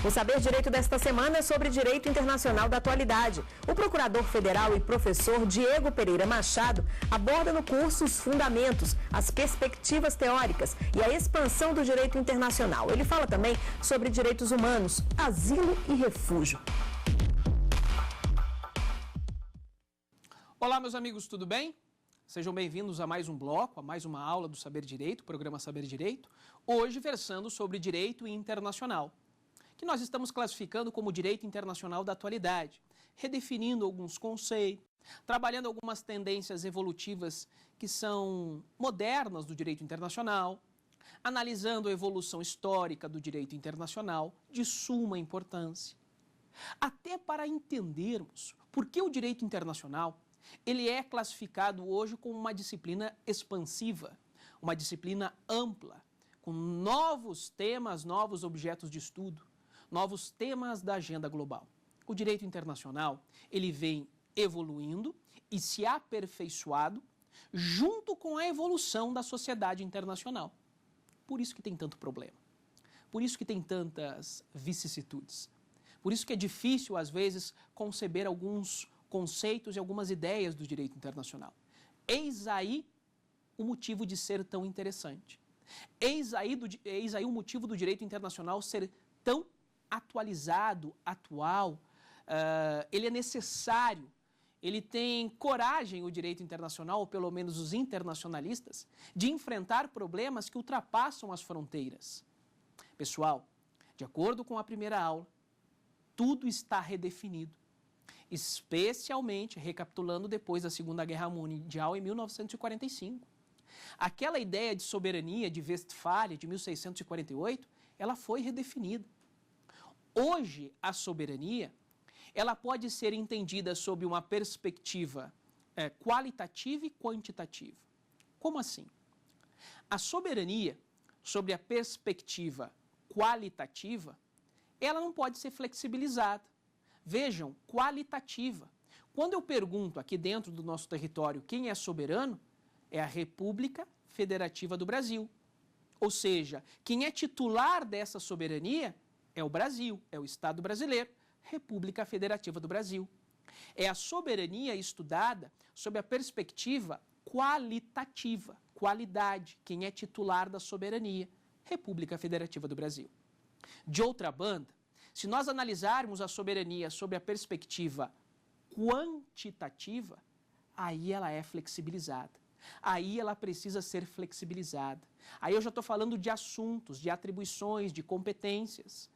O Saber Direito desta semana é sobre direito internacional da atualidade. O procurador federal e professor Diego Pereira Machado aborda no curso os fundamentos, as perspectivas teóricas e a expansão do direito internacional. Ele fala também sobre direitos humanos, asilo e refúgio. Olá, meus amigos, tudo bem? Sejam bem-vindos a mais um bloco, a mais uma aula do Saber Direito, programa Saber Direito, hoje versando sobre direito internacional, que nós estamos classificando como direito internacional da atualidade, redefinindo alguns conceitos, trabalhando algumas tendências evolutivas que são modernas do direito internacional, analisando a evolução histórica do direito internacional, de suma importância, até para entendermos por que o direito internacional ele é classificado hoje como uma disciplina expansiva, uma disciplina ampla, com novos temas, novos objetos de estudo, novos temas da agenda global. O direito internacional, ele vem evoluindo e se aperfeiçoado junto com a evolução da sociedade internacional. Por isso que tem tanto problema. Por isso que tem tantas vicissitudes. Por isso que é difícil, às vezes, conceber alguns conceitos e algumas ideias do direito internacional. Eis aí o motivo de ser tão interessante. Eis aí o motivo do direito internacional ser tão atualizado, atual. Ele é necessário, ele tem coragem, o direito internacional, ou pelo menos os internacionalistas, de enfrentar problemas que ultrapassam as fronteiras. Pessoal, de acordo com a primeira aula, tudo está redefinido. Especialmente, recapitulando depois da Segunda Guerra Mundial, em 1945. Aquela ideia de soberania de Westfália, de 1648, ela foi redefinida. Hoje, a soberania, ela pode ser entendida sob uma perspectiva qualitativa e quantitativa. Como assim? A soberania, sob a perspectiva qualitativa, ela não pode ser flexibilizada. Vejam, qualitativa. Quando eu pergunto aqui dentro do nosso território quem é soberano, é a República Federativa do Brasil. Ou seja, quem é titular dessa soberania é o Brasil, é o Estado brasileiro, República Federativa do Brasil. É a soberania estudada sob a perspectiva qualitativa, qualidade, quem é titular da soberania, República Federativa do Brasil. De outra banda, se nós analisarmos a soberania sob a perspectiva quantitativa, aí ela é flexibilizada. Aí ela precisa ser flexibilizada. Aí eu já estou falando de assuntos, de atribuições, de competências.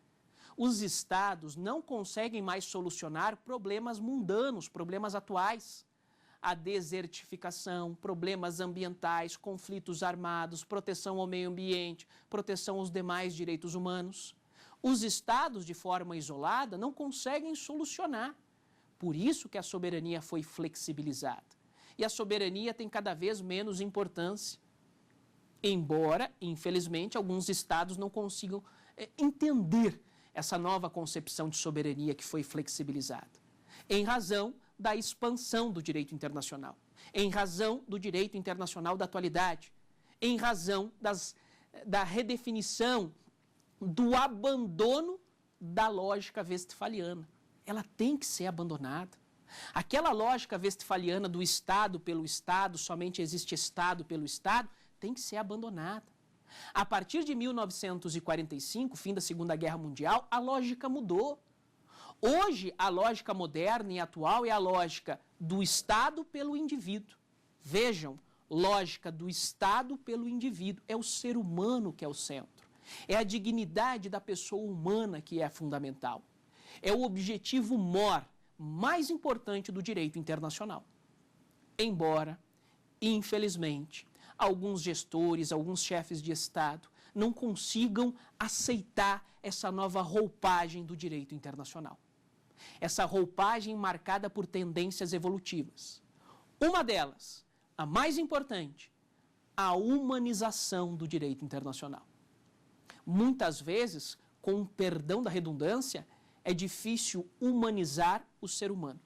Os estados não conseguem mais solucionar problemas mundanos, problemas atuais. A desertificação, problemas ambientais, conflitos armados, proteção ao meio ambiente, proteção aos demais direitos humanos. Os estados, de forma isolada, não conseguem solucionar. Por isso que a soberania foi flexibilizada. E a soberania tem cada vez menos importância. Embora, infelizmente, alguns estados não consigam entender essa nova concepção de soberania que foi flexibilizada. Em razão da expansão do direito internacional. Em razão do direito internacional da atualidade. Em razão da redefinição do abandono da lógica westphaliana. Ela tem que ser abandonada. Aquela lógica westphaliana do Estado pelo Estado, somente existe Estado pelo Estado, tem que ser abandonada. A partir de 1945, fim da Segunda Guerra Mundial, a lógica mudou. Hoje, a lógica moderna e atual é a lógica do Estado pelo indivíduo. Vejam, lógica do Estado pelo indivíduo. É o ser humano que é o centro. É a dignidade da pessoa humana que é fundamental. É o objetivo maior, mais importante do direito internacional. Embora, infelizmente, alguns gestores, alguns chefes de Estado não consigam aceitar essa nova roupagem do direito internacional. Essa roupagem marcada por tendências evolutivas. Uma delas, a mais importante, a humanização do direito internacional. Muitas vezes, com perdão da redundância, é difícil humanizar o ser humano.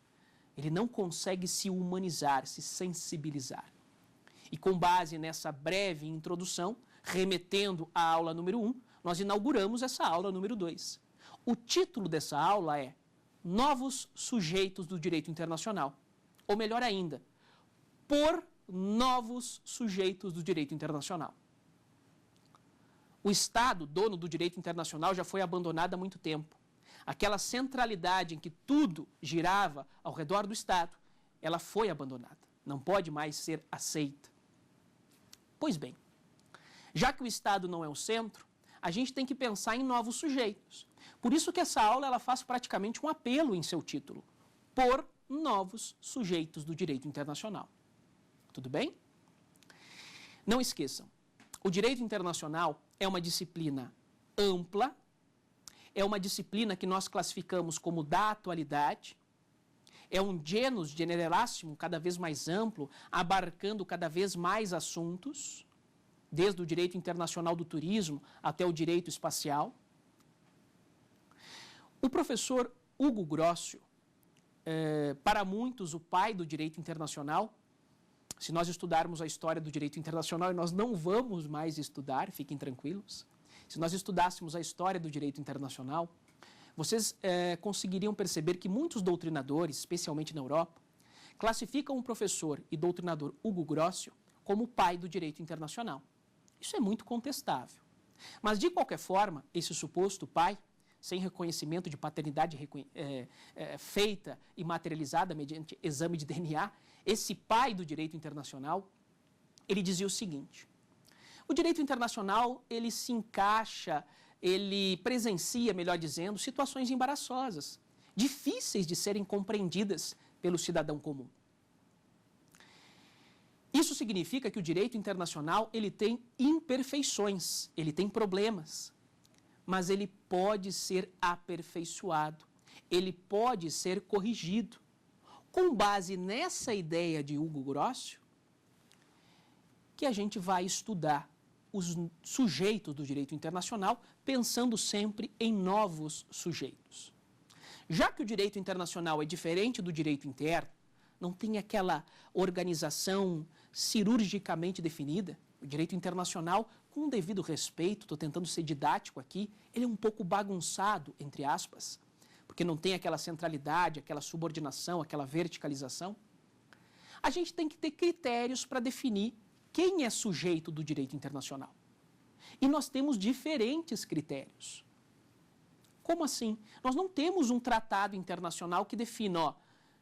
Ele não consegue se humanizar, se sensibilizar. E com base nessa breve introdução, remetendo à aula número 1, nós inauguramos essa aula número 2, O título dessa aula é Novos Sujeitos do Direito Internacional. Ou melhor ainda, por novos sujeitos do direito internacional. O Estado, dono do direito internacional, já foi abandonado há muito tempo. Aquela centralidade em que tudo girava ao redor do Estado, ela foi abandonada. Não pode mais ser aceita. Pois bem, já que o Estado não é o centro, a gente tem que pensar em novos sujeitos. Por isso que essa aula ela faz praticamente um apelo em seu título. Por novos sujeitos do direito internacional. Tudo bem? Não esqueçam, o direito internacional é uma disciplina ampla, é uma disciplina que nós classificamos como da atualidade, é um genus generalissimo cada vez mais amplo, abarcando cada vez mais assuntos, desde o direito internacional do turismo até o direito espacial. O professor Hugo Grossio, para muitos o pai do direito internacional, se nós estudarmos a história do direito internacional, e nós não vamos mais estudar, fiquem tranquilos, se nós estudássemos a história do direito internacional, vocês conseguiriam perceber que muitos doutrinadores, especialmente na Europa, classificam o professor e doutrinador Hugo Grossio como o pai do direito internacional. Isso é muito contestável. Mas, de qualquer forma, esse suposto pai, sem reconhecimento de paternidade feita e materializada mediante exame de DNA, esse pai do direito internacional, ele dizia o seguinte: o direito internacional, ele se encaixa, ele presencia, melhor dizendo, situações embaraçosas, difíceis de serem compreendidas pelo cidadão comum. Isso significa que o direito internacional, ele tem imperfeições, ele tem problemas, mas ele pode ser aperfeiçoado, ele pode ser corrigido. Com base nessa ideia de Hugo Grossio, que a gente vai estudar os sujeitos do direito internacional, pensando sempre em novos sujeitos. Já que o direito internacional é diferente do direito interno, não tem aquela organização cirurgicamente definida, o direito internacional, com o devido respeito, estou tentando ser didático aqui, ele é um pouco bagunçado, entre aspas, porque não tem aquela centralidade, aquela subordinação, aquela verticalização. A gente tem que ter critérios para definir quem é sujeito do direito internacional. E nós temos diferentes critérios. Como assim? Nós não temos um tratado internacional que defina,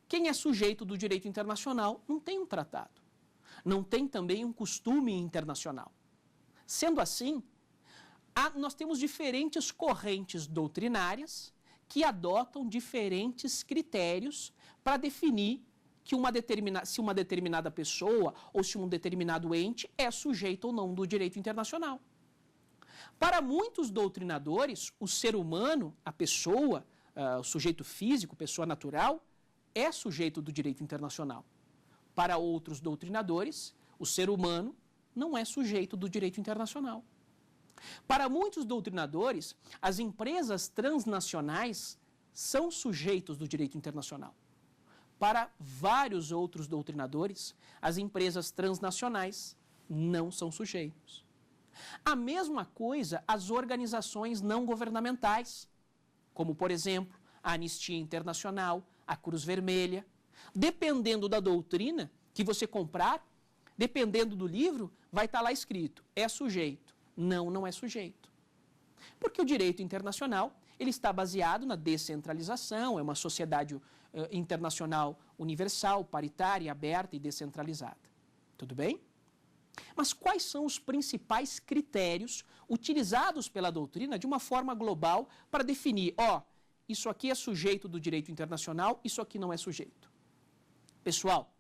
quem é sujeito do direito internacional. Não tem um tratado. Não tem também um costume internacional. Sendo assim, nós temos diferentes correntes doutrinárias que adotam diferentes critérios para definir que se uma determinada pessoa ou se um determinado ente é sujeito ou não do direito internacional. Para muitos doutrinadores, o ser humano, a pessoa, o sujeito físico, pessoa natural, é sujeito do direito internacional. Para outros doutrinadores, o ser humano não é sujeito do direito internacional. Para muitos doutrinadores, as empresas transnacionais são sujeitos do direito internacional. Para vários outros doutrinadores, as empresas transnacionais não são sujeitos. A mesma coisa as organizações não governamentais, como, por exemplo, a Anistia Internacional, a Cruz Vermelha. Dependendo da doutrina que você comprar, dependendo do livro, vai estar lá escrito, é sujeito. Não, não é sujeito. Porque o direito internacional, ele está baseado na descentralização, é uma sociedade internacional universal, paritária, aberta e descentralizada. Tudo bem? Mas quais são os principais critérios utilizados pela doutrina de uma forma global para definir, isso aqui é sujeito do direito internacional, isso aqui não é sujeito? Pessoal,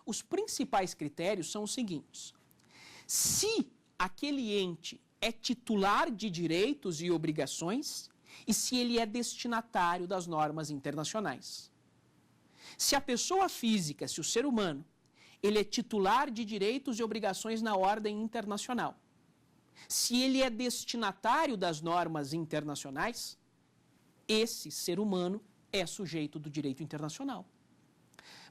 os principais critérios são os seguintes. Se aquele ente é titular de direitos e obrigações e se ele é destinatário das normas internacionais. Se a pessoa física, se o ser humano, ele é titular de direitos e obrigações na ordem internacional, se ele é destinatário das normas internacionais, esse ser humano é sujeito do direito internacional.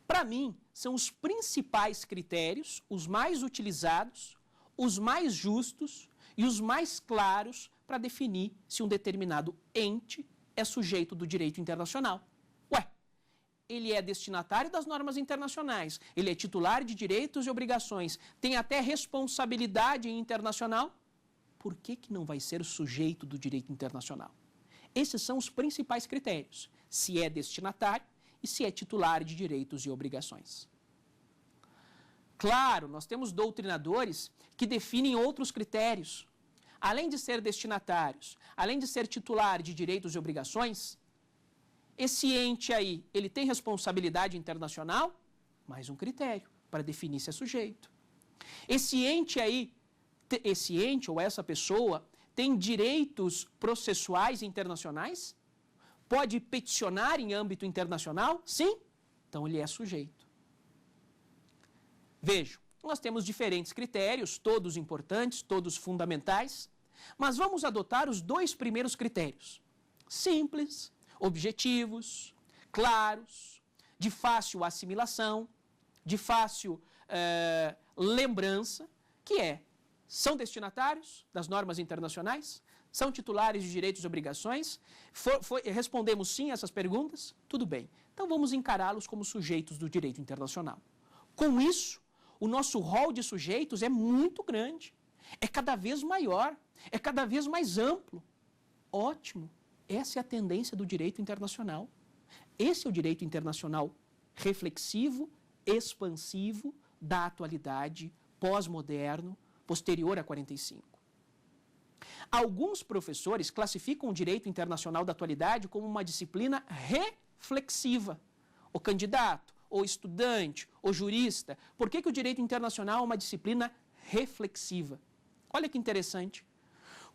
Para mim, são os principais critérios, os mais utilizados, os mais justos e os mais claros para definir se um determinado ente é sujeito do direito internacional. Ué, ele é destinatário das normas internacionais, ele é titular de direitos e obrigações, tem até responsabilidade internacional. Por que não vai ser sujeito do direito internacional? Esses são os principais critérios, se é destinatário e se é titular de direitos e obrigações. Claro, nós temos doutrinadores que definem outros critérios. Além de ser destinatários, além de ser titular de direitos e obrigações, esse ente aí, ele tem responsabilidade internacional? Mais um critério para definir se é sujeito. Esse ente ou essa pessoa tem direitos processuais internacionais? Pode peticionar em âmbito internacional? Sim. Então ele é sujeito. Vejam, nós temos diferentes critérios, todos importantes, todos fundamentais, mas vamos adotar os dois primeiros critérios. Simples, objetivos, claros, de fácil assimilação, de fácil lembrança, que são destinatários das normas internacionais, são titulares de direitos e obrigações, respondemos sim a essas perguntas, tudo bem. Então vamos encará-los como sujeitos do direito internacional. Com isso, o nosso rol de sujeitos é muito grande, é cada vez maior, é cada vez mais amplo. Ótimo, essa é a tendência do direito internacional. Esse é o direito internacional reflexivo, expansivo, da atualidade, pós-moderno, posterior a 45. Alguns professores classificam o direito internacional da atualidade como uma disciplina reflexiva. O candidato, ou estudante, ou jurista, por que o direito internacional é uma disciplina reflexiva? Olha que interessante.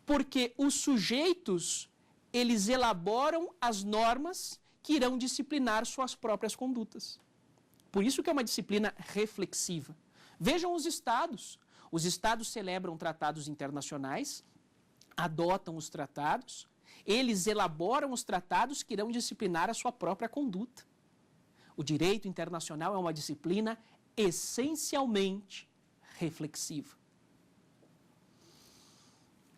Porque os sujeitos, eles elaboram as normas que irão disciplinar suas próprias condutas. Por isso que é uma disciplina reflexiva. Vejam os estados. Os estados celebram tratados internacionais, adotam os tratados, eles elaboram os tratados que irão disciplinar a sua própria conduta. O direito internacional é uma disciplina essencialmente reflexiva.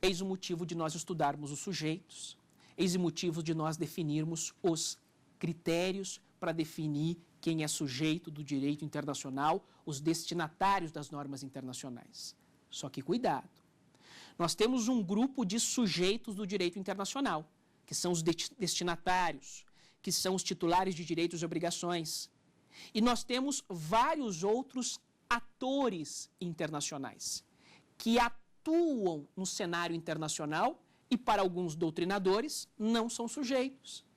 Eis o motivo de nós estudarmos os sujeitos, eis o motivo de nós definirmos os critérios para definir quem é sujeito do direito internacional, os destinatários das normas internacionais. Só que cuidado, nós temos um grupo de sujeitos do direito internacional, que são os destinatários, que são os titulares de direitos e obrigações. E nós temos vários outros atores internacionais, que atuam no cenário internacional e, para alguns doutrinadores, não são sujeitos.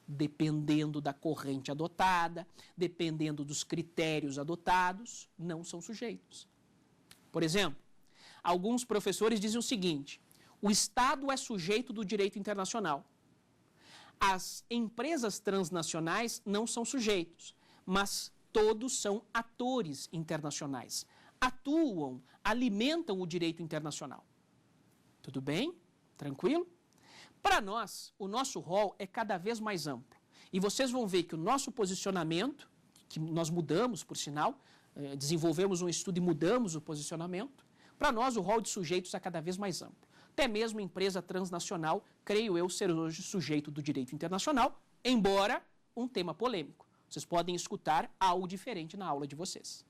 Dependendo da corrente adotada, dependendo dos critérios adotados, não são sujeitos. Por exemplo, alguns professores dizem o seguinte: o Estado é sujeito do direito internacional. As empresas transnacionais não são sujeitos, mas todos são atores internacionais. Atuam, alimentam o direito internacional. Tudo bem? Tranquilo? Para nós, o nosso rol é cada vez mais amplo. E vocês vão ver que o nosso posicionamento, que nós mudamos, por sinal, desenvolvemos um estudo e mudamos o posicionamento, para nós o rol de sujeitos é cada vez mais amplo. Até mesmo a empresa transnacional, creio eu, ser hoje sujeito do direito internacional, embora um tema polêmico. Vocês podem escutar algo diferente na aula de vocês.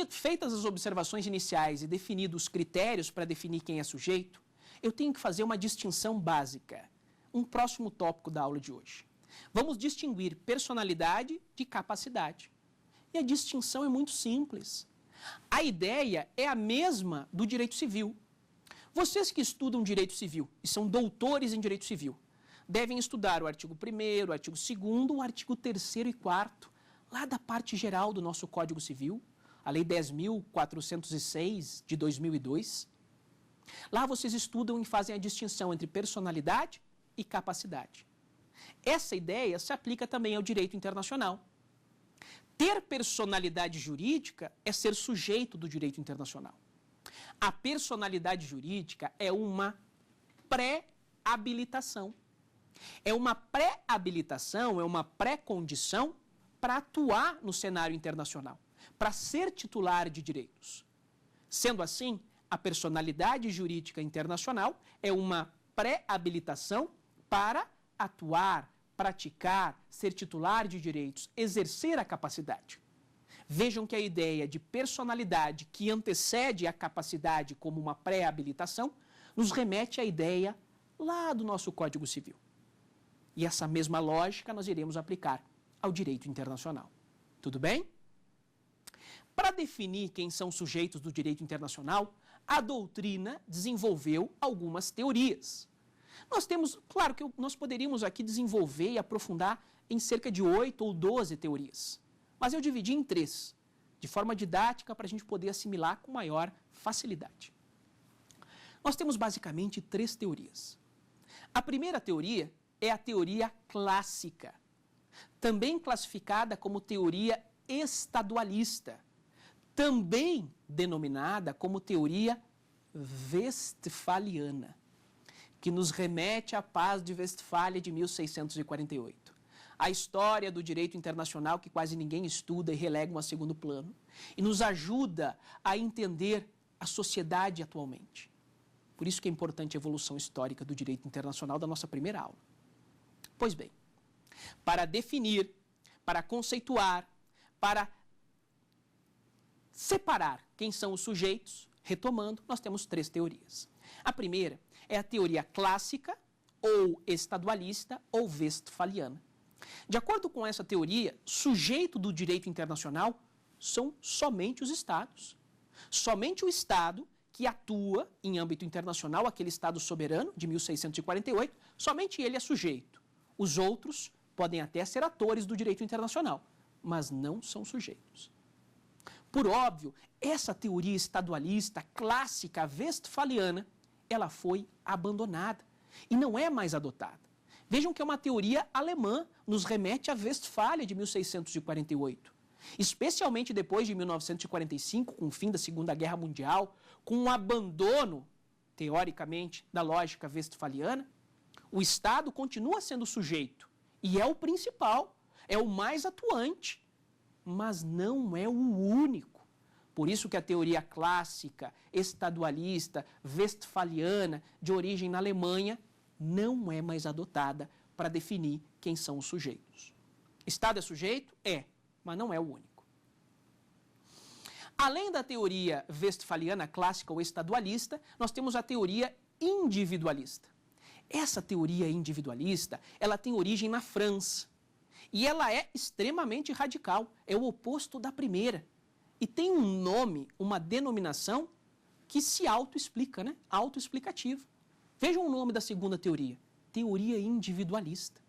Feitas as observações iniciais e definidos os critérios para definir quem é sujeito, eu tenho que fazer uma distinção básica, um próximo tópico da aula de hoje. Vamos distinguir personalidade de capacidade. E a distinção é muito simples. A ideia é a mesma do direito civil. Vocês que estudam direito civil e são doutores em direito civil, devem estudar o artigo 1º, o artigo 2º, o artigo 3º e 4º, lá da parte geral do nosso Código Civil, a Lei 10.406 de 2002. Lá vocês estudam e fazem a distinção entre personalidade e capacidade. Essa ideia se aplica também ao direito internacional. Ter personalidade jurídica é ser sujeito do direito internacional. A personalidade jurídica é uma pré-habilitação. É uma pré-habilitação, é uma pré-condição para atuar no cenário internacional, para ser titular de direitos. Sendo assim, a personalidade jurídica internacional é uma pré-habilitação para atuar, praticar, ser titular de direitos, exercer a capacidade. Vejam que a ideia de personalidade que antecede a capacidade como uma pré-habilitação nos remete à ideia lá do nosso Código Civil. E essa mesma lógica nós iremos aplicar ao direito internacional. Tudo bem? Para definir quem são os sujeitos do direito internacional, a doutrina desenvolveu algumas teorias. Nós temos, claro que nós poderíamos aqui desenvolver e aprofundar em cerca de 8 ou 12 teorias, mas eu dividi em 3, de forma didática para a gente poder assimilar com maior facilidade. Nós temos basicamente 3 teorias. A primeira teoria é a teoria clássica, também classificada como teoria estadualista, também denominada como teoria westfaliana, que nos remete à Paz de Westfália de 1648. A história do direito internacional que quase ninguém estuda e relega a segundo plano, e nos ajuda a entender a sociedade atualmente. Por isso que é importante a evolução histórica do direito internacional da nossa primeira aula. Pois bem, para definir, para conceituar, para separar quem são os sujeitos, retomando, nós temos 3 teorias. A primeira é a teoria clássica, ou estadualista, ou westfaliana. De acordo com essa teoria, sujeito do direito internacional são somente os Estados. Somente o Estado que atua em âmbito internacional, aquele Estado soberano de 1648, somente ele é sujeito. Os outros podem até ser atores do direito internacional, mas não são sujeitos. Por óbvio, essa teoria estadualista clássica westfaliana, ela foi abandonada e não é mais adotada. Vejam que é uma teoria alemã, nos remete a Westfália de 1648. Especialmente depois de 1945, com o fim da Segunda Guerra Mundial, com o abandono, teoricamente, da lógica westfaliana, o Estado continua sendo sujeito e é o principal, é o mais atuante, mas não é o único. Por isso que a teoria clássica, estadualista, westfaliana, de origem na Alemanha, não é mais adotada para definir quem são os sujeitos. Estado é sujeito? É, mas não é o único. Além da teoria westfaliana clássica ou estadualista, nós temos a teoria individualista. Essa teoria individualista, ela tem origem na França. E ela é extremamente radical, é o oposto da primeira. E tem um nome, uma denominação que se autoexplica, né? Autoexplicativo. Vejam o nome da segunda teoria, teoria individualista.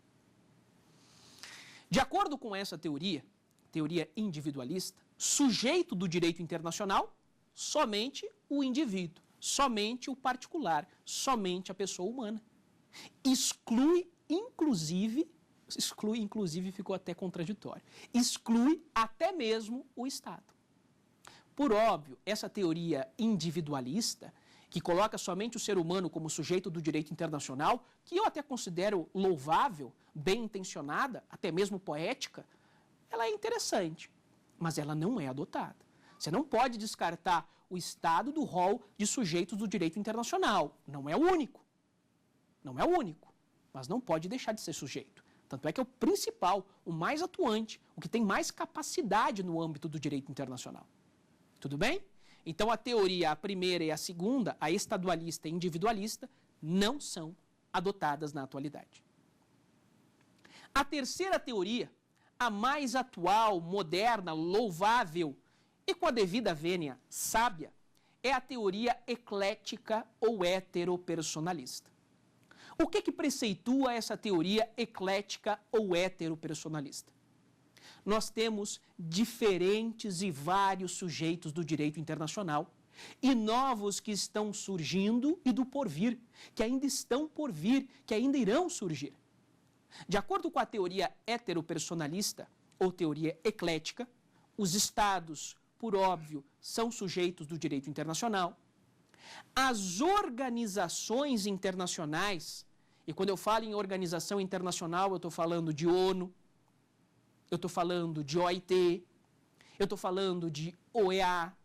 De acordo com essa teoria, teoria individualista, sujeito do direito internacional, somente o indivíduo, somente o particular, somente a pessoa humana. Exclui, inclusive ficou até contraditório, exclui até mesmo o Estado. Por óbvio, essa teoria individualista, que coloca somente o ser humano como sujeito do direito internacional, que eu até considero louvável, bem intencionada, até mesmo poética, ela é interessante, mas ela não é adotada. Você não pode descartar o Estado do rol de sujeitos do direito internacional. Não é o único. Não é o único, mas não pode deixar de ser sujeito. Tanto é que é o principal, o mais atuante, o que tem mais capacidade no âmbito do direito internacional. Tudo bem? Então, a teoria, a primeira e a segunda, a estadualista e individualista, não são adotadas na atualidade. A terceira teoria, a mais atual, moderna, louvável e com a devida vênia sábia, é a teoria eclética ou heteropersonalista. O que preceitua essa teoria eclética ou heteropersonalista? Nós temos diferentes e vários sujeitos do direito internacional e novos que estão surgindo e do porvir, que ainda estão por vir, que ainda irão surgir. De acordo com a teoria heteropersonalista ou teoria eclética, os Estados, por óbvio, são sujeitos do direito internacional. As organizações internacionais, e quando eu falo em organização internacional, eu estou falando de ONU, eu estou falando de OIT, eu estou falando de OEA,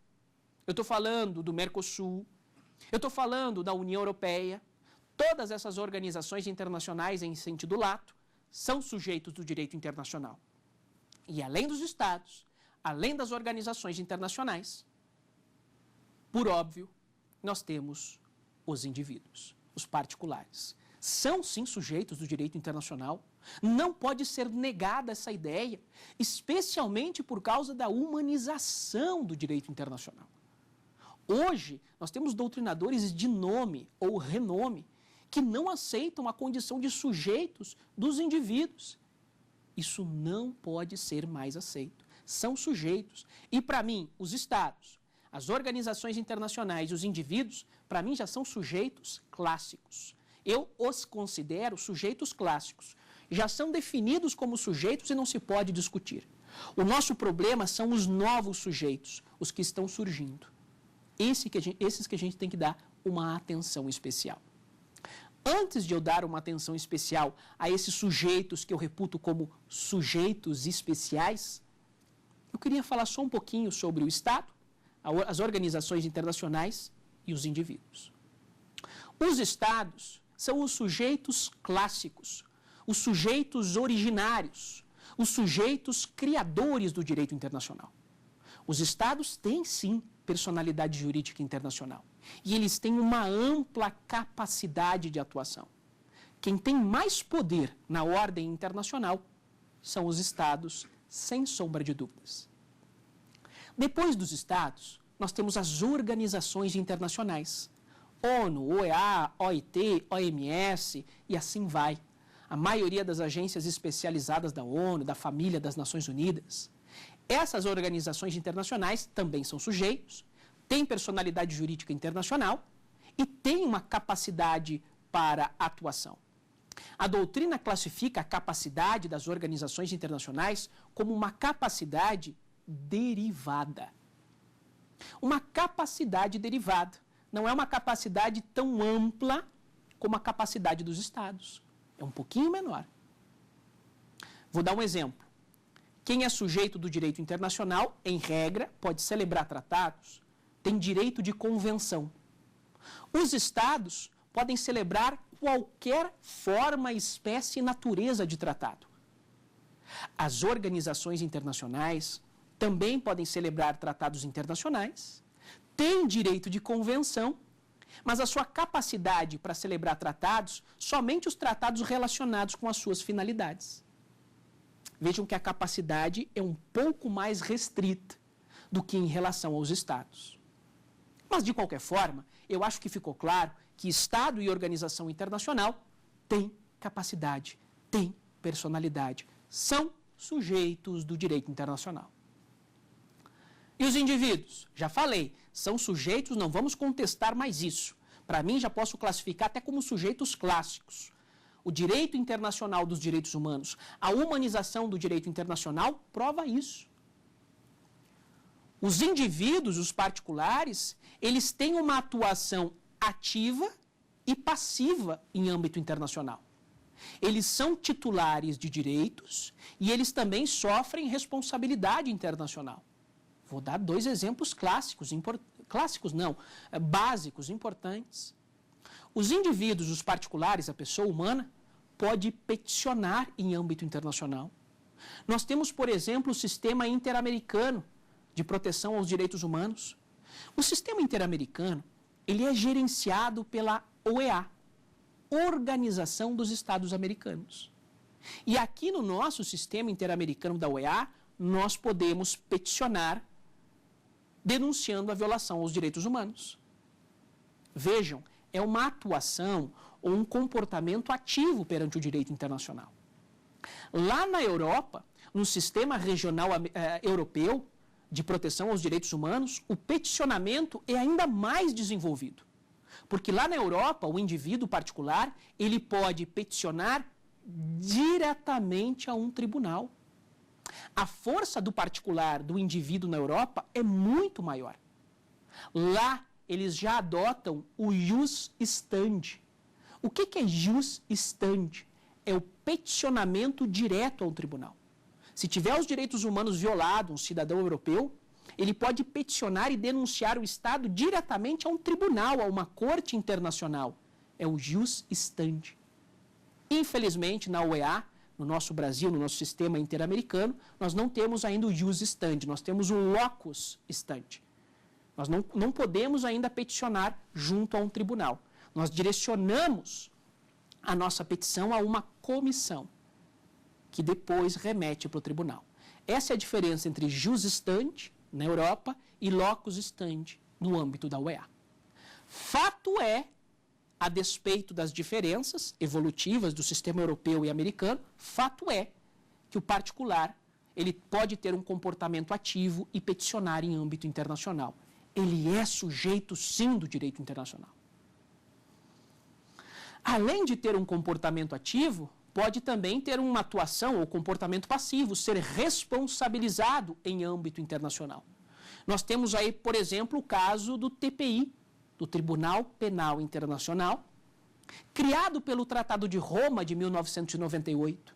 eu estou falando do Mercosul, eu estou falando da União Europeia. Todas essas organizações internacionais, em sentido lato, são sujeitos do direito internacional. E além dos Estados, além das organizações internacionais, por óbvio, nós temos os indivíduos, os particulares. São, sim, sujeitos do direito internacional. Não pode ser negada essa ideia, especialmente por causa da humanização do direito internacional. Hoje, nós temos doutrinadores de nome ou renome que não aceitam a condição de sujeitos dos indivíduos. Isso não pode ser mais aceito. São sujeitos. E, para mim, os Estados, as organizações internacionais e os indivíduos, para mim, já são sujeitos clássicos. Eu os considero sujeitos clássicos. Já são definidos como sujeitos e não se pode discutir. O nosso problema são os novos sujeitos, os que estão surgindo. Esses que a gente tem que dar uma atenção especial. Antes de eu dar uma atenção especial a esses sujeitos que eu reputo como sujeitos especiais, eu queria falar só um pouquinho sobre o Estado, as organizações internacionais e os indivíduos. Os Estados são os sujeitos clássicos, os sujeitos originários, os sujeitos criadores do direito internacional. Os Estados têm, sim, personalidade jurídica internacional. E eles têm uma ampla capacidade de atuação. Quem tem mais poder na ordem internacional são os Estados, sem sombra de dúvidas. Depois dos Estados, nós temos as organizações internacionais. ONU, OEA, OIT, OMS e assim vai. A maioria das agências especializadas da ONU, da família das Nações Unidas. Essas organizações internacionais também são sujeitos, têm personalidade jurídica internacional e têm uma capacidade para atuação. A doutrina classifica a capacidade das organizações internacionais como uma capacidade derivada. Uma capacidade derivada. Não é uma capacidade tão ampla como a capacidade dos Estados. É um pouquinho menor. Vou dar um exemplo. Quem é sujeito do direito internacional, em regra, pode celebrar tratados, tem direito de convenção. Os Estados podem celebrar qualquer forma, espécie e natureza de tratado. As organizações internacionais também podem celebrar tratados internacionais, têm direito de convenção, mas a sua capacidade para celebrar tratados, somente os tratados relacionados com as suas finalidades. Vejam que a capacidade é um pouco mais restrita do que em relação aos Estados. Mas, de qualquer forma, eu acho que ficou claro que Estado e organização internacional têm capacidade, têm personalidade, são sujeitos do direito internacional. E os indivíduos? Já falei, são sujeitos, não vamos contestar mais isso. Para mim, já posso classificar até como sujeitos clássicos. O direito internacional dos direitos humanos, a humanização do direito internacional prova isso. Os indivíduos, os particulares, eles têm uma atuação ativa e passiva em âmbito internacional. Eles são titulares de direitos e eles também sofrem responsabilidade internacional. Vou dar 2 exemplos básicos, importantes. Os indivíduos, os particulares, a pessoa humana, pode peticionar em âmbito internacional. Nós temos, por exemplo, o Sistema Interamericano de Proteção aos Direitos Humanos. O Sistema Interamericano, ele é gerenciado pela OEA, Organização dos Estados Americanos. E aqui no nosso Sistema Interamericano da OEA, nós podemos peticionar denunciando a violação aos direitos humanos. Vejam, é uma atuação ou um comportamento ativo perante o direito internacional. Lá na Europa, no sistema regional europeu de proteção aos direitos humanos, o peticionamento é ainda mais desenvolvido. Porque lá na Europa, o indivíduo particular, ele pode peticionar diretamente a um tribunal. A força do particular, do indivíduo na Europa, é muito maior. Lá, eles já adotam o jus standi. O que é jus standi? É o peticionamento direto ao tribunal. Se tiver os direitos humanos violados, um cidadão europeu, ele pode peticionar e denunciar o Estado diretamente a um tribunal, a uma corte internacional. é o jus standi. Infelizmente, na OEA, no nosso Brasil, no nosso sistema interamericano, nós não temos ainda o jus standi, nós temos o locus standi. Nós não podemos ainda peticionar junto a um tribunal. Nós direcionamos a nossa petição a uma comissão, que depois remete para o tribunal. Essa é a diferença entre jus standi, na Europa, e locus standi, no âmbito da OEA. Fato é, a despeito das diferenças evolutivas do sistema europeu e americano, fato é que o particular ele pode ter um comportamento ativo e peticionar em âmbito internacional. Ele é sujeito, sim, do direito internacional. Além de ter um comportamento ativo, pode também ter uma atuação ou comportamento passivo, ser responsabilizado em âmbito internacional. Nós temos aí, por exemplo, o caso do TPI, do Tribunal Penal Internacional, criado pelo Tratado de Roma de 1998.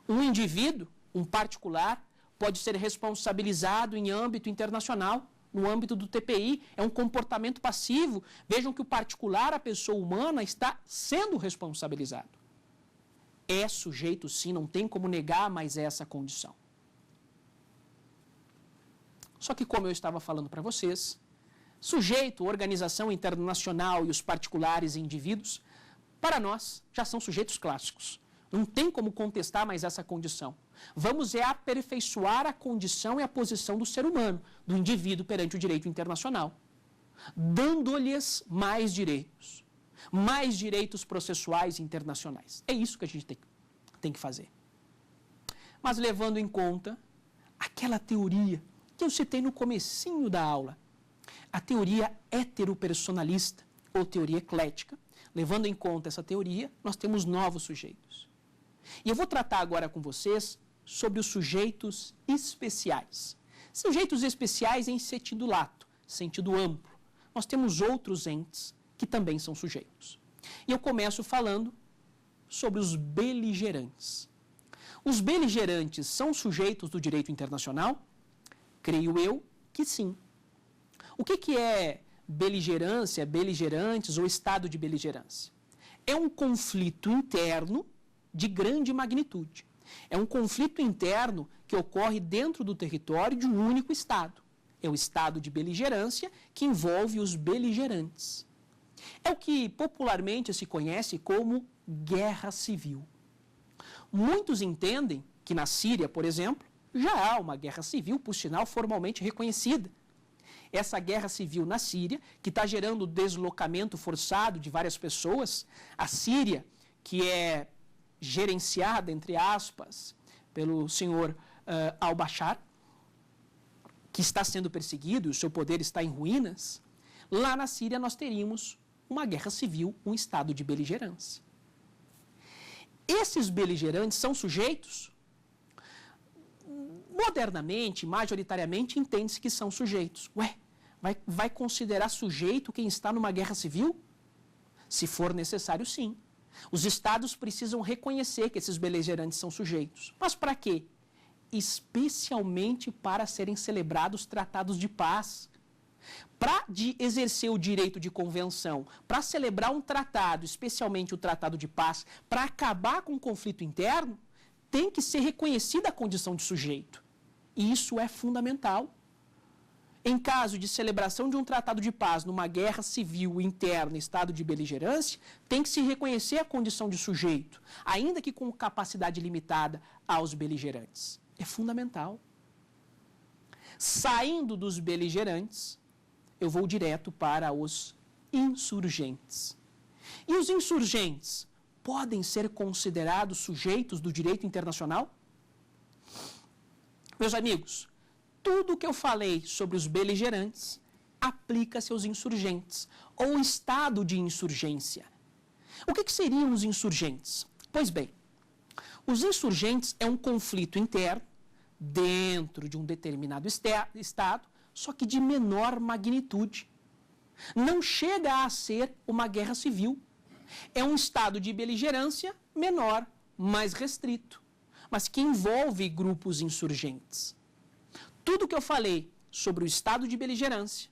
Um indivíduo, um particular, pode ser responsabilizado em âmbito internacional, no âmbito do TPI, é um comportamento passivo. Vejam que o particular, a pessoa humana, está sendo responsabilizado. É sujeito, sim, não tem como negar mais essa condição. Só que, como eu estava falando para vocês, sujeito, organização internacional e os particulares e indivíduos, para nós, já são sujeitos clássicos. Não tem como contestar mais essa condição. Vamos aperfeiçoar a condição e a posição do ser humano, do indivíduo perante o direito internacional, dando-lhes mais direitos processuais internacionais. É isso que a gente tem que fazer. Mas levando em conta aquela teoria que eu citei no comecinho da aula, a teoria heteropersonalista ou teoria eclética, levando em conta essa teoria, nós temos novos sujeitos. E eu vou tratar agora com vocês sobre os sujeitos especiais. Sujeitos especiais em sentido lato, sentido amplo. Nós temos outros entes que também são sujeitos. E eu começo falando sobre os beligerantes. Os beligerantes são sujeitos do direito internacional? Creio eu que sim. O que é beligerância, beligerantes ou estado de beligerância? É um conflito interno de grande magnitude. É um conflito interno que ocorre dentro do território de um único Estado. É o estado de beligerância que envolve os beligerantes. É o que popularmente se conhece como guerra civil. Muitos entendem que na Síria, por exemplo, já há uma guerra civil, por sinal, formalmente reconhecida. Essa guerra civil na Síria, que está gerando deslocamento forçado de várias pessoas, a Síria, que é gerenciada, entre aspas, pelo senhor al-Bashar, que está sendo perseguido, o seu poder está em ruínas, lá na Síria nós teríamos uma guerra civil, um estado de beligerância. Esses beligerantes são sujeitos? Modernamente, majoritariamente, entende-se que são sujeitos. Vai considerar sujeito quem está numa guerra civil? Se for necessário, sim. Os estados precisam reconhecer que esses beligerantes são sujeitos. Mas para quê? Especialmente para serem celebrados tratados de paz. Para exercer o direito de convenção, para celebrar um tratado, especialmente o tratado de paz, para acabar com o conflito interno, tem que ser reconhecida a condição de sujeito. E isso é fundamental. Em caso de celebração de um tratado de paz numa guerra civil interna, estado de beligerância, tem que se reconhecer a condição de sujeito, ainda que com capacidade limitada aos beligerantes. É fundamental. Saindo dos beligerantes, eu vou direto para os insurgentes. E os insurgentes podem ser considerados sujeitos do direito internacional? Meus amigos, tudo o que eu falei sobre os beligerantes aplica-se aos insurgentes, ou estado de insurgência. O que seriam os insurgentes? Pois bem, os insurgentes é um conflito interno dentro de um determinado estado, só que de menor magnitude. Não chega a ser uma guerra civil. É um estado de beligerância menor, mais restrito, mas que envolve grupos insurgentes. Tudo que eu falei sobre o estado de beligerância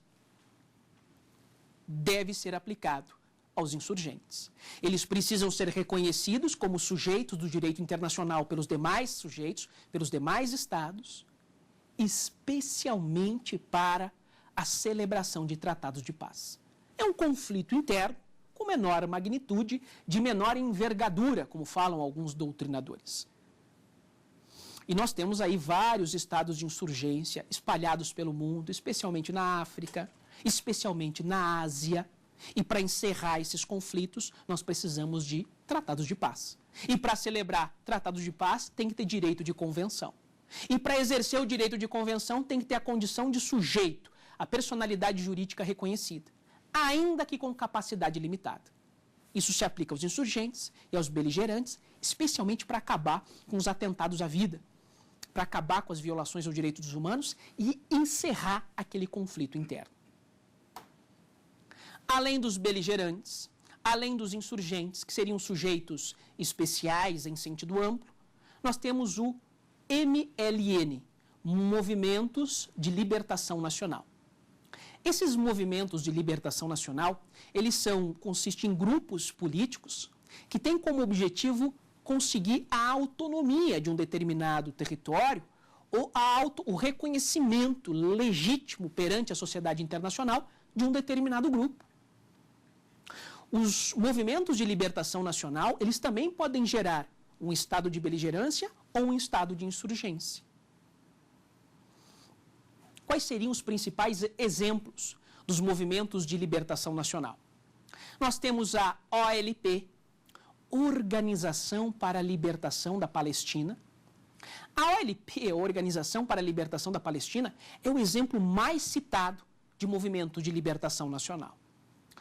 deve ser aplicado aos insurgentes. Eles precisam ser reconhecidos como sujeitos do direito internacional pelos demais sujeitos, pelos demais estados, especialmente para a celebração de tratados de paz. É um conflito interno com menor magnitude, de menor envergadura, como falam alguns doutrinadores. E nós temos aí vários estados de insurgência espalhados pelo mundo, especialmente na África, especialmente na Ásia. E para encerrar esses conflitos, nós precisamos de tratados de paz. E para celebrar tratados de paz, tem que ter direito de convenção. E para exercer o direito de convenção, tem que ter a condição de sujeito, a personalidade jurídica reconhecida, ainda que com capacidade limitada. Isso se aplica aos insurgentes e aos beligerantes, especialmente para acabar com os atentados à vida, para acabar com as violações aos direitos humanos e encerrar aquele conflito interno. Além dos beligerantes, além dos insurgentes, que seriam sujeitos especiais em sentido amplo, nós temos o MLN, Movimentos de Libertação Nacional. Esses movimentos de libertação nacional, consistem em grupos políticos que têm como objetivo conseguir a autonomia de um determinado território ou o reconhecimento legítimo perante a sociedade internacional de um determinado grupo. Os movimentos de libertação nacional, eles também podem gerar um estado de beligerância ou um estado de insurgência. Quais seriam os principais exemplos dos movimentos de libertação nacional? Nós temos a OLP, Organização para a Libertação da Palestina. A OLP, a Organização para a Libertação da Palestina, é o exemplo mais citado de movimento de libertação nacional.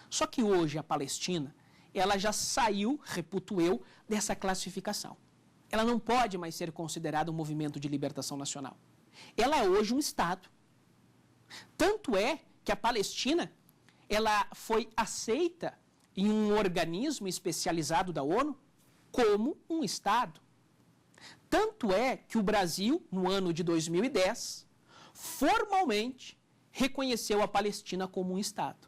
Só que hoje a Palestina, ela já saiu, reputo eu, dessa classificação. Ela não pode mais ser considerada um movimento de libertação nacional. Ela é hoje um Estado. Tanto é que a Palestina, ela foi aceita em um organismo especializado da ONU como um Estado. Tanto é que o Brasil, no ano de 2010, formalmente reconheceu a Palestina como um Estado.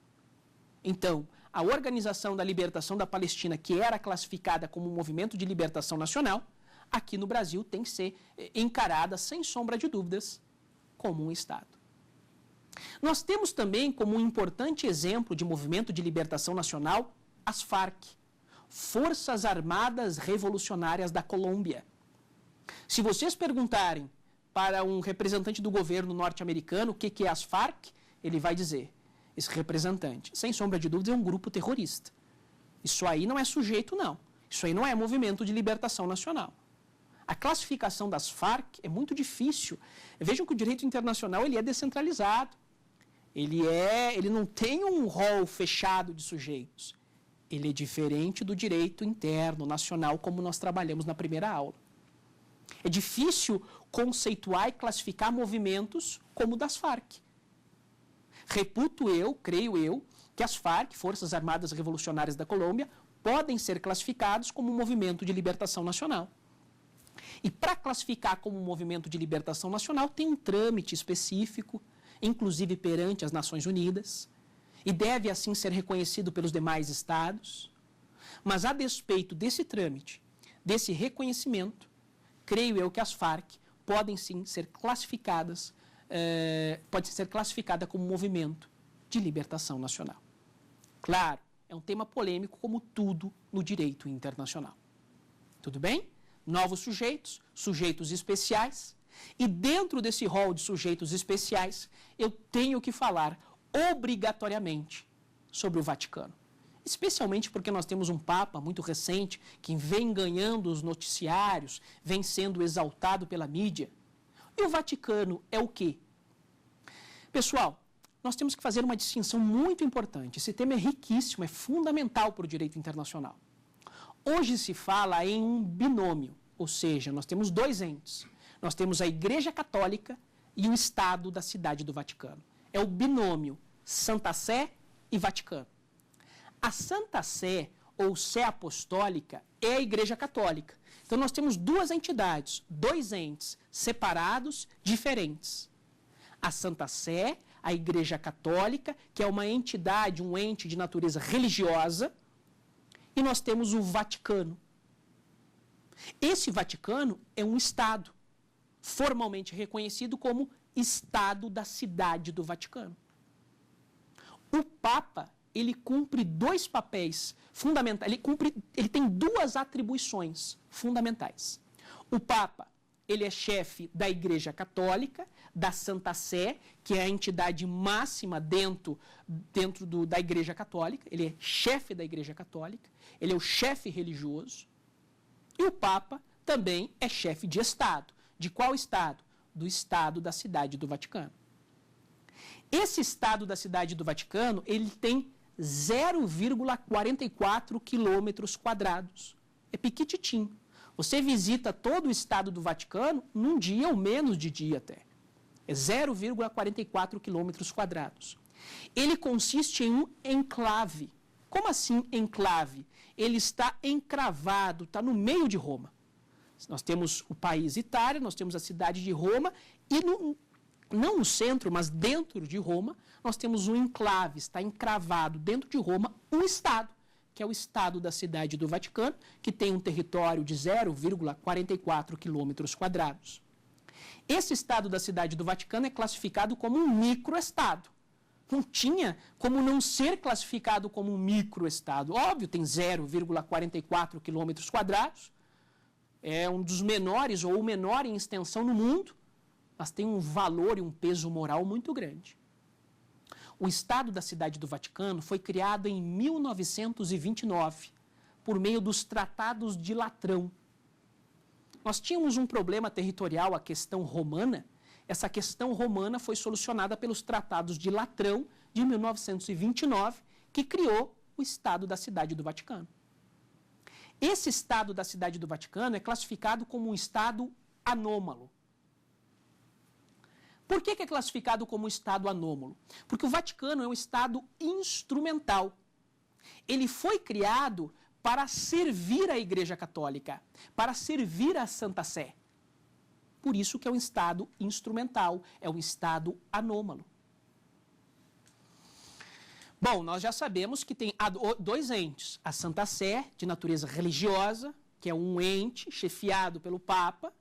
Então, a Organização da Libertação da Palestina, que era classificada como um movimento de libertação nacional, aqui no Brasil tem que ser encarada, sem sombra de dúvidas, como um Estado. Nós temos também como um importante exemplo de movimento de libertação nacional as FARC, Forças Armadas Revolucionárias da Colômbia. Se vocês perguntarem para um representante do governo norte-americano o que é as FARC, ele vai dizer, esse representante, sem sombra de dúvida, é um grupo terrorista. Isso aí não é sujeito, não. Isso aí não é movimento de libertação nacional. A classificação das FARC é muito difícil. Vejam que o direito internacional ele é descentralizado. Ele não tem um rol fechado de sujeitos. Ele é diferente do direito interno, nacional, como nós trabalhamos na primeira aula. É difícil conceituar e classificar movimentos como o das FARC. Reputo eu, creio eu, que as FARC, Forças Armadas Revolucionárias da Colômbia, podem ser classificados como um movimento de libertação nacional. E para classificar como um movimento de libertação nacional, tem um trâmite específico, inclusive perante as Nações Unidas, e deve assim ser reconhecido pelos demais estados. Mas a despeito desse trâmite, desse reconhecimento, creio eu que as FARC podem sim ser classificadas, como um movimento de libertação nacional. Claro, é um tema polêmico como tudo no direito internacional. Tudo bem? Novos sujeitos, sujeitos especiais, e dentro desse rol de sujeitos especiais, eu tenho que falar obrigatoriamente sobre o Vaticano. Especialmente porque nós temos um Papa muito recente que vem ganhando os noticiários, vem sendo exaltado pela mídia. E o Vaticano é o quê? Pessoal, nós temos que fazer uma distinção muito importante. Esse tema é riquíssimo, é fundamental para o direito internacional. Hoje se fala em um binômio, ou seja, nós temos dois entes. Nós temos a Igreja Católica e o Estado da Cidade do Vaticano. É o binômio Santa Sé e Vaticano. A Santa Sé, ou Sé Apostólica, é a Igreja Católica. Então nós temos duas entidades, dois entes separados, diferentes. A Santa Sé, a Igreja Católica, que é uma entidade, um ente de natureza religiosa, e nós temos o Vaticano. Esse Vaticano é um Estado, formalmente reconhecido como Estado da Cidade do Vaticano. O Papa, ele cumpre dois papéis fundamentais, ele tem duas atribuições fundamentais. O Papa, ele é chefe da Igreja Católica, da Santa Sé, que é a entidade máxima dentro da Igreja Católica, ele é chefe da Igreja Católica, ele é o chefe religioso, e o Papa também é chefe de Estado. De qual Estado? Do Estado da Cidade do Vaticano. Esse Estado da Cidade do Vaticano, ele tem 0,44 quilômetros quadrados. É piquititinho. Você visita todo o Estado do Vaticano num dia ou menos de dia até. É 0,44 quilômetros quadrados. Ele consiste em um enclave. Como assim enclave? Ele está encravado, está no meio de Roma. Nós temos o país Itália, nós temos a cidade de Roma, e não no centro, mas dentro de Roma, nós temos um enclave, está encravado dentro de Roma, um Estado, que é o Estado da Cidade do Vaticano, que tem um território de 0,44 quilômetros quadrados. Esse Estado da Cidade do Vaticano é classificado como um microestado. Não tinha como não ser classificado como um microestado. Óbvio, tem 0,44 quilômetros quadrados, é um dos menores ou o menor em extensão no mundo, mas tem um valor e um peso moral muito grande. O Estado da Cidade do Vaticano foi criado em 1929, por meio dos Tratados de Latrão. Nós tínhamos um problema territorial, a questão romana. Essa questão romana foi solucionada pelos Tratados de Latrão, de 1929, que criou o Estado da Cidade do Vaticano. Esse Estado da Cidade do Vaticano é classificado como um Estado anômalo. Por que é classificado como um Estado anômalo? Porque o Vaticano é um Estado instrumental. Ele foi criado para servir a Igreja Católica, para servir a Santa Sé. Por isso que é um Estado instrumental, é um Estado anômalo. Bom, nós já sabemos que tem dois entes. A Santa Sé, de natureza religiosa, que é um ente chefiado pelo Papa.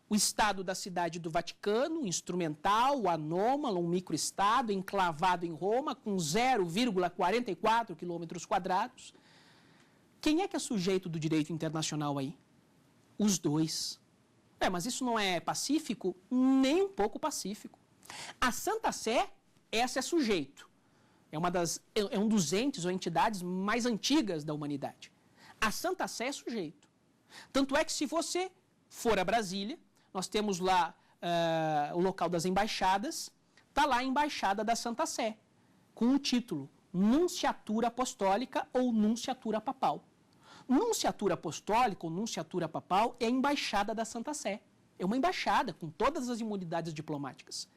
O Estado da Cidade do Vaticano, instrumental, anômalo, um microestado, enclavado em Roma, com 0,44 quilômetros quadrados. Quem é que é sujeito do direito internacional aí? Os dois. Mas isso não é pacífico? Nem um pouco pacífico. A Santa Sé, essa é sujeito. É um dos entes ou entidades mais antigas da humanidade. A Santa Sé é sujeito. Tanto é que se você for a Brasília, nós temos lá o local das embaixadas, está lá a Embaixada da Santa Sé, com o título Nunciatura Apostólica ou Nunciatura Papal. Nunciatura Apostólica ou Nunciatura Papal é a Embaixada da Santa Sé. É uma embaixada com todas as imunidades diplomáticas.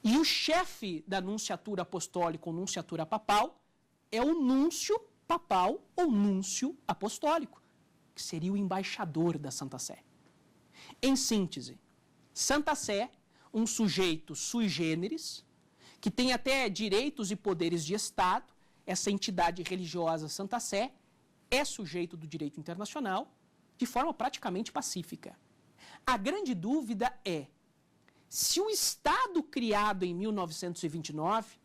E o chefe da Nunciatura Apostólica ou Nunciatura Papal é o Núncio Papal ou Núncio Apostólico, que seria o embaixador da Santa Sé. Em síntese, Santa Sé, um sujeito sui generis, que tem até direitos e poderes de Estado, essa entidade religiosa Santa Sé, é sujeito do direito internacional de forma praticamente pacífica. A grande dúvida é, se o Estado criado em 1929,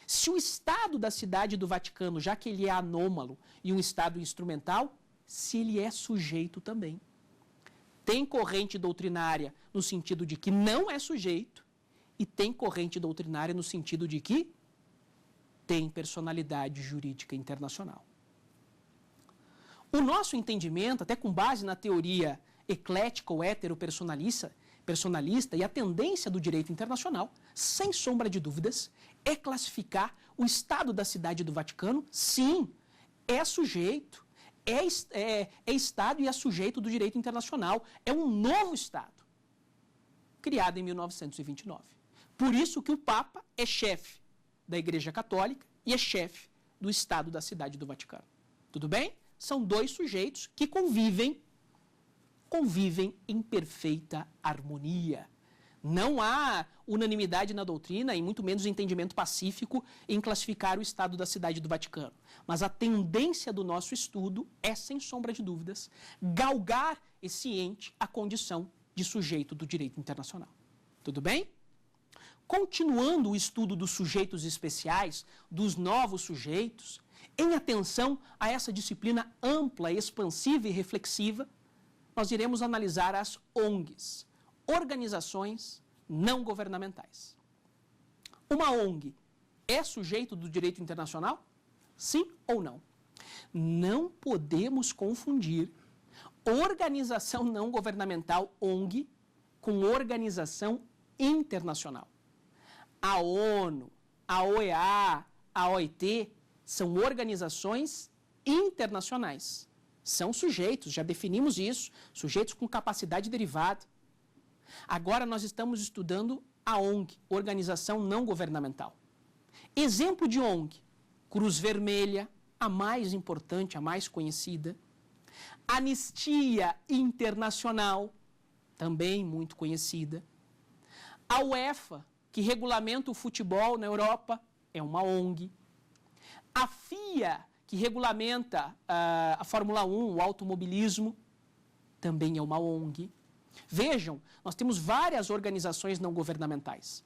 se o Estado da Cidade do Vaticano, já que ele é anômalo e um Estado instrumental, se ele é sujeito também. Tem corrente doutrinária no sentido de que não é sujeito e tem corrente doutrinária no sentido de que tem personalidade jurídica internacional. O nosso entendimento, até com base na teoria eclética ou heteropersonalista e a tendência do direito internacional, sem sombra de dúvidas, é classificar o Estado da Cidade do Vaticano, sim, é sujeito, é Estado e é sujeito do direito internacional, é um novo Estado, criado em 1929. Por isso que o Papa é chefe da Igreja Católica e é chefe do Estado da Cidade do Vaticano. Tudo bem? São dois sujeitos que convivem em perfeita harmonia. Não há unanimidade na doutrina e muito menos entendimento pacífico em classificar o Estado da Cidade do Vaticano. Mas a tendência do nosso estudo é, sem sombra de dúvidas, galgar esse ente à condição de sujeito do direito internacional. Tudo bem? Continuando o estudo dos sujeitos especiais, dos novos sujeitos, em atenção a essa disciplina ampla, expansiva e reflexiva, nós iremos analisar as ONGs, organizações não governamentais. Uma ONG é sujeito do direito internacional? Sim ou não? Não podemos confundir organização não governamental, ONG, com organização internacional. A ONU, a OEA, a OIT são organizações internacionais. São sujeitos, já definimos isso, sujeitos com capacidade derivada. Agora nós estamos estudando a ONG, Organização Não Governamental. Exemplo de ONG, Cruz Vermelha, a mais importante, a mais conhecida. Anistia Internacional, também muito conhecida. A UEFA, que regulamenta o futebol na Europa, é uma ONG. A FIA, que regulamenta a Fórmula 1, o automobilismo, também é uma ONG. Vejam, nós temos várias organizações não governamentais.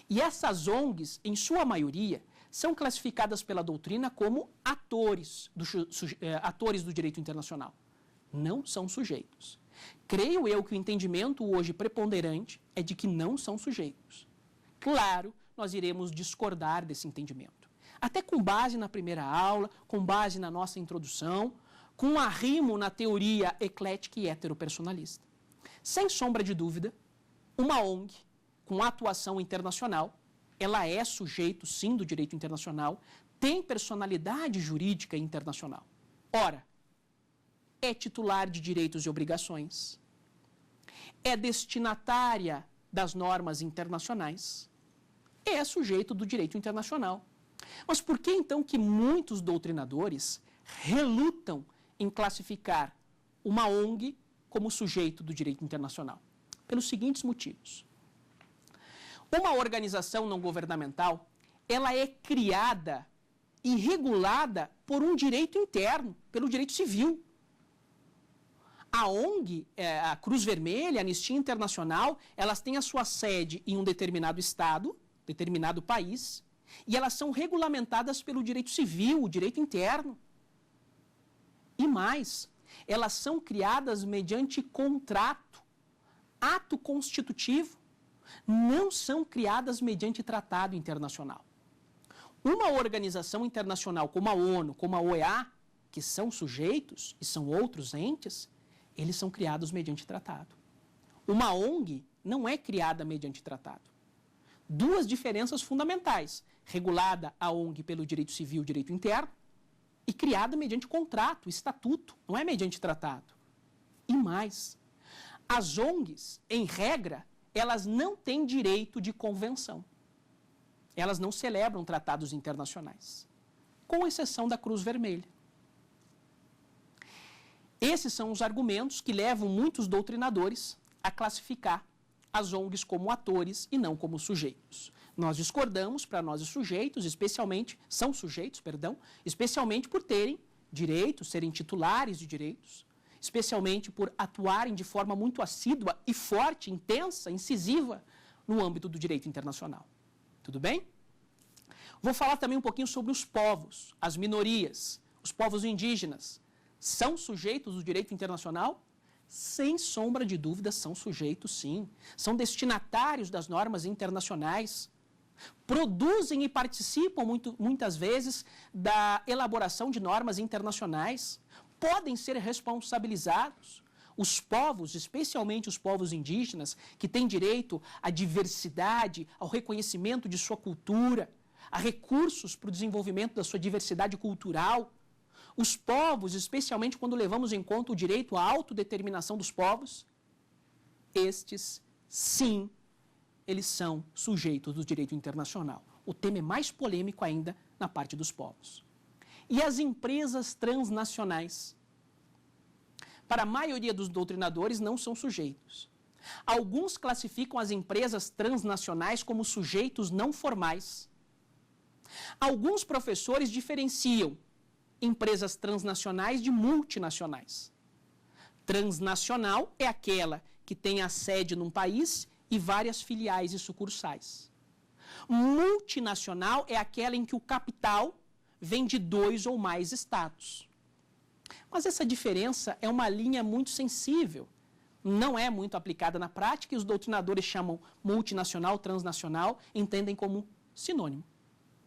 E essas ONGs, em sua maioria, são classificadas pela doutrina como atores do direito internacional. Não são sujeitos. Creio eu que o entendimento hoje preponderante é de que não são sujeitos. Claro, nós iremos discordar desse entendimento. Até com base na primeira aula, com base na nossa introdução, com arrimo na teoria eclética e heteropersonalista. Sem sombra de dúvida, uma ONG com atuação internacional, ela é sujeito, sim, do direito internacional, tem personalidade jurídica internacional. Ora, é titular de direitos e obrigações, é destinatária das normas internacionais, é sujeito do direito internacional. Mas por que então que muitos doutrinadores relutam em classificar uma ONG como sujeito do direito internacional? Pelos seguintes motivos. Uma organização não governamental, ela é criada e regulada por um direito interno, pelo direito civil. A ONG, a Cruz Vermelha, a Anistia Internacional, elas têm a sua sede em um determinado estado, determinado país, e elas são regulamentadas pelo direito civil, o direito interno. E mais, elas são criadas mediante contrato, ato constitutivo, não são criadas mediante tratado internacional. Uma organização internacional como a ONU, como a OEA, que são sujeitos e são outros entes, eles são criados mediante tratado. Uma ONG não é criada mediante tratado. Duas diferenças fundamentais: regulada a ONG pelo direito civil, direito interno, e criada mediante contrato, estatuto, não é mediante tratado. E mais, as ONGs, em regra, elas não têm direito de convenção. Elas não celebram tratados internacionais, com exceção da Cruz Vermelha. Esses são os argumentos que levam muitos doutrinadores a classificar as ONGs como atores e não como sujeitos. Nós discordamos, para nós sujeitos, especialmente por terem direitos, serem titulares de direitos, especialmente por atuarem de forma muito assídua e forte, intensa, incisiva no âmbito do direito internacional. Tudo bem? Vou falar também um pouquinho sobre os povos, as minorias, os povos indígenas. São sujeitos do direito internacional? Sem sombra de dúvida, são sujeitos, sim. São destinatários das normas internacionais. Produzem e participam muitas vezes da elaboração de normas internacionais. Podem ser responsabilizados. Os povos, especialmente os povos indígenas, que têm direito à diversidade, ao reconhecimento de sua cultura, a recursos para o desenvolvimento da sua diversidade cultural. Os povos, especialmente quando levamos em conta o direito à autodeterminação dos povos, estes, sim, eles são sujeitos do direito internacional. O tema é mais polêmico ainda na parte dos povos. E as empresas transnacionais? Para a maioria dos doutrinadores, não são sujeitos. Alguns classificam as empresas transnacionais como sujeitos não formais. Alguns professores diferenciam empresas transnacionais de multinacionais. Transnacional é aquela que tem a sede num país e várias filiais e sucursais. Multinacional é aquela em que o capital vem de 2 ou mais estados. Mas essa diferença é uma linha muito sensível. Não é muito aplicada na prática e os doutrinadores chamam multinacional, transnacional, entendem como sinônimo.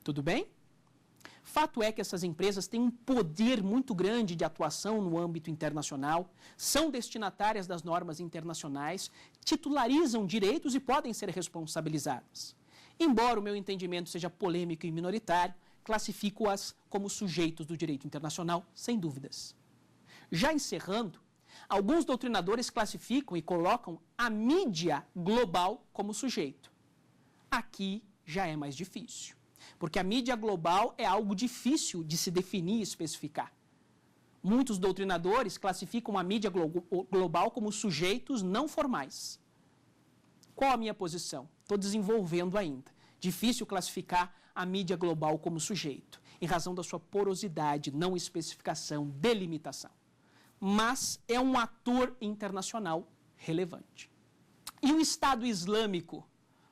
Tudo bem? Fato é que essas empresas têm um poder muito grande de atuação no âmbito internacional, são destinatárias das normas internacionais, titularizam direitos e podem ser responsabilizadas. Embora o meu entendimento seja polêmico e minoritário, classifico-as como sujeitos do direito internacional, sem dúvidas. Já encerrando, alguns doutrinadores classificam e colocam a mídia global como sujeito. Aqui já é mais difícil, porque a mídia global é algo difícil de se definir e especificar. Muitos doutrinadores classificam a mídia global como sujeitos não formais. Qual a minha posição? Estou desenvolvendo ainda. Difícil classificar a mídia global como sujeito, em razão da sua porosidade, não especificação, delimitação. Mas é um ator internacional relevante. E o Estado Islâmico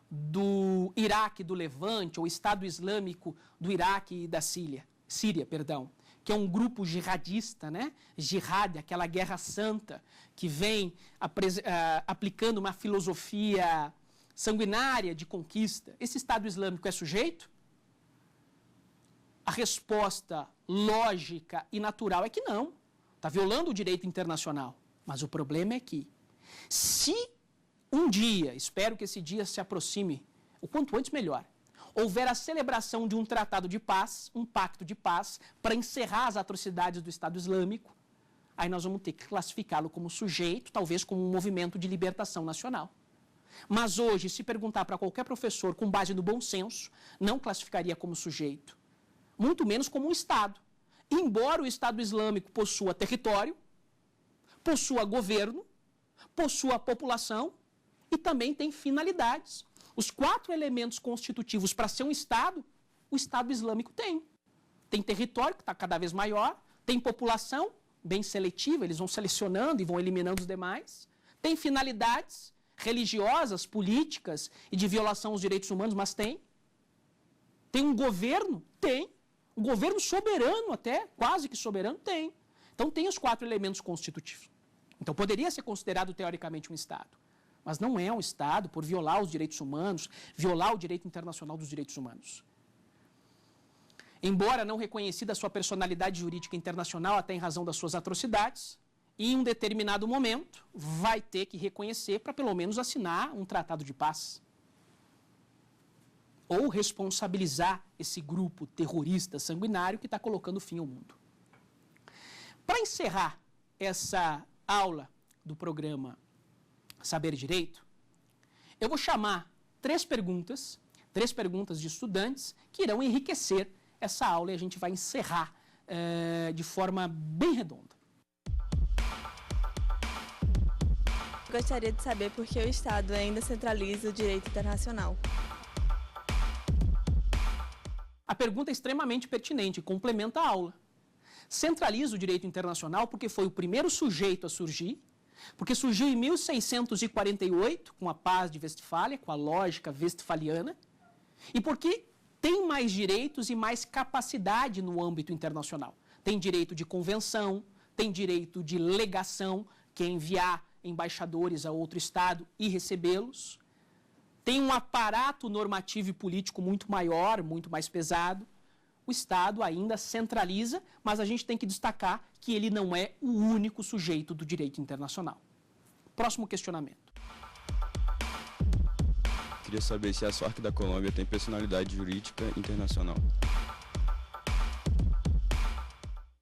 do Iraque, do Levante, ou Estado Islâmico do Iraque e da Síria, que é um grupo jihadista, né? Jihad, aquela guerra santa, que vem aplicando uma filosofia sanguinária de conquista. Esse Estado Islâmico é sujeito? A resposta lógica e natural é que não. Está violando o direito internacional. Mas o problema é que, se um dia, espero que esse dia se aproxime, o quanto antes melhor, houver a celebração de um tratado de paz, um pacto de paz, para encerrar as atrocidades do Estado Islâmico, aí nós vamos ter que classificá-lo como sujeito, talvez como um movimento de libertação nacional. Mas hoje, se perguntar para qualquer professor com base no bom senso, não classificaria como sujeito, muito menos como um Estado. Embora o Estado Islâmico possua território, possua governo, possua população e também tem finalidades. Os 4 elementos constitutivos para ser um Estado, o Estado Islâmico tem. Tem território, que está cada vez maior, tem população, bem seletiva, eles vão selecionando e vão eliminando os demais, tem finalidades religiosas, políticas e de violação aos direitos humanos, mas tem. Tem um governo? Tem. Um governo soberano até, quase que soberano, tem. Então tem os 4 elementos constitutivos. Então poderia ser considerado teoricamente um Estado. Mas não é um Estado por violar os direitos humanos, violar o direito internacional dos direitos humanos. Embora não reconhecida a sua personalidade jurídica internacional até em razão das suas atrocidades, em um determinado momento vai ter que reconhecer para pelo menos assinar um tratado de paz. Ou responsabilizar esse grupo terrorista sanguinário que está colocando fim ao mundo. Para encerrar essa aula do programa Saber Direito, eu vou chamar 3 perguntas de estudantes que irão enriquecer essa aula e a gente vai encerrar de forma bem redonda. Gostaria de saber por que o Estado ainda centraliza o direito internacional. A pergunta é extremamente pertinente e complementa a aula. Centraliza o direito internacional porque foi o primeiro sujeito a surgir, porque surgiu em 1648, com a Paz de Westfália, com a lógica westfaliana, e porque tem mais direitos e mais capacidade no âmbito internacional. Tem direito de convenção, tem direito de legação, que é enviar embaixadores a outro estado e recebê-los. Tem um aparato normativo e político muito maior, muito mais pesado. O Estado ainda centraliza, mas a gente tem que destacar que ele não é o único sujeito do direito internacional. Próximo questionamento. Queria saber se a SFARC da Colômbia tem personalidade jurídica internacional.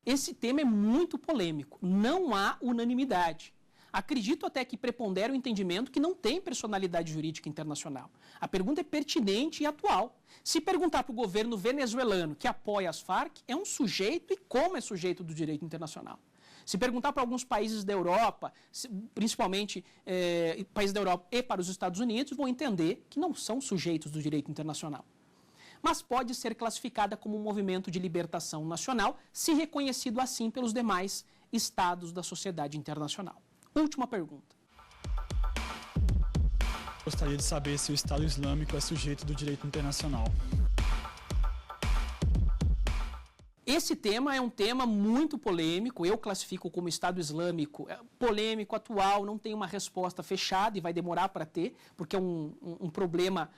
Esse tema é muito polêmico. Não há unanimidade. Acredito até que prepondera o entendimento que não tem personalidade jurídica internacional. A pergunta é pertinente e atual. Se perguntar para o governo venezuelano que apoia as Farc, é um sujeito e como é sujeito do direito internacional. Se perguntar para alguns países da Europa, principalmente países da Europa e para os Estados Unidos, vão entender que não são sujeitos do direito internacional. Mas pode ser classificada como um movimento de libertação nacional, se reconhecido assim pelos demais estados da sociedade internacional. Última pergunta. Gostaria de saber se o Estado Islâmico é sujeito do direito internacional. Esse tema é um tema muito polêmico, eu classifico como Estado Islâmico polêmico, atual, não tem uma resposta fechada e vai demorar para ter, porque é um problema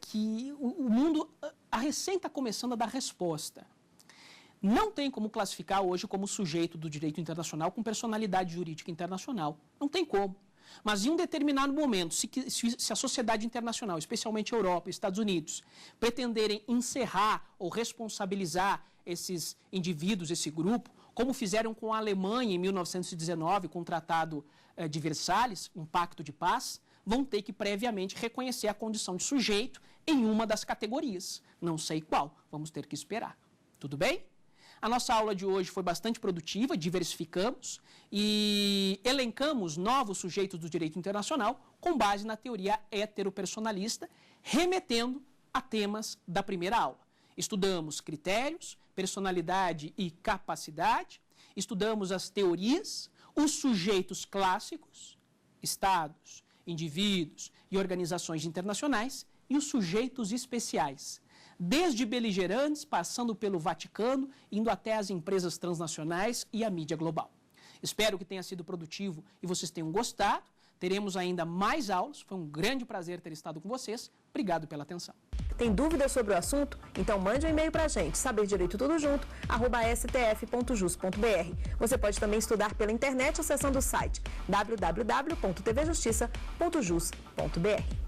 que o mundo recém está começando a dar resposta. Não tem como classificar hoje como sujeito do direito internacional com personalidade jurídica internacional, não tem como. Mas em um determinado momento, se a sociedade internacional, especialmente a Europa e Estados Unidos, pretenderem encerrar ou responsabilizar esses indivíduos, esse grupo, como fizeram com a Alemanha em 1919, com o Tratado de Versalhes, um pacto de paz, vão ter que previamente reconhecer a condição de sujeito em uma das categorias. Não sei qual, vamos ter que esperar. Tudo bem? A nossa aula de hoje foi bastante produtiva, diversificamos e elencamos novos sujeitos do direito internacional com base na teoria heteropersonalista, remetendo a temas da primeira aula. Estudamos critérios, personalidade e capacidade, estudamos as teorias, os sujeitos clássicos, estados, indivíduos e organizações internacionais e os sujeitos especiais, desde beligerantes, passando pelo Vaticano, indo até as empresas transnacionais e a mídia global. Espero que tenha sido produtivo e vocês tenham gostado. Teremos ainda mais aulas. Foi um grande prazer ter estado com vocês. Obrigado pela atenção. Tem dúvidas sobre o assunto? Então mande um e-mail para a gente, saberdireitotudojunto@stf.jus.br. Você pode também estudar pela internet acessando o site www.tvjustiça.jus.br.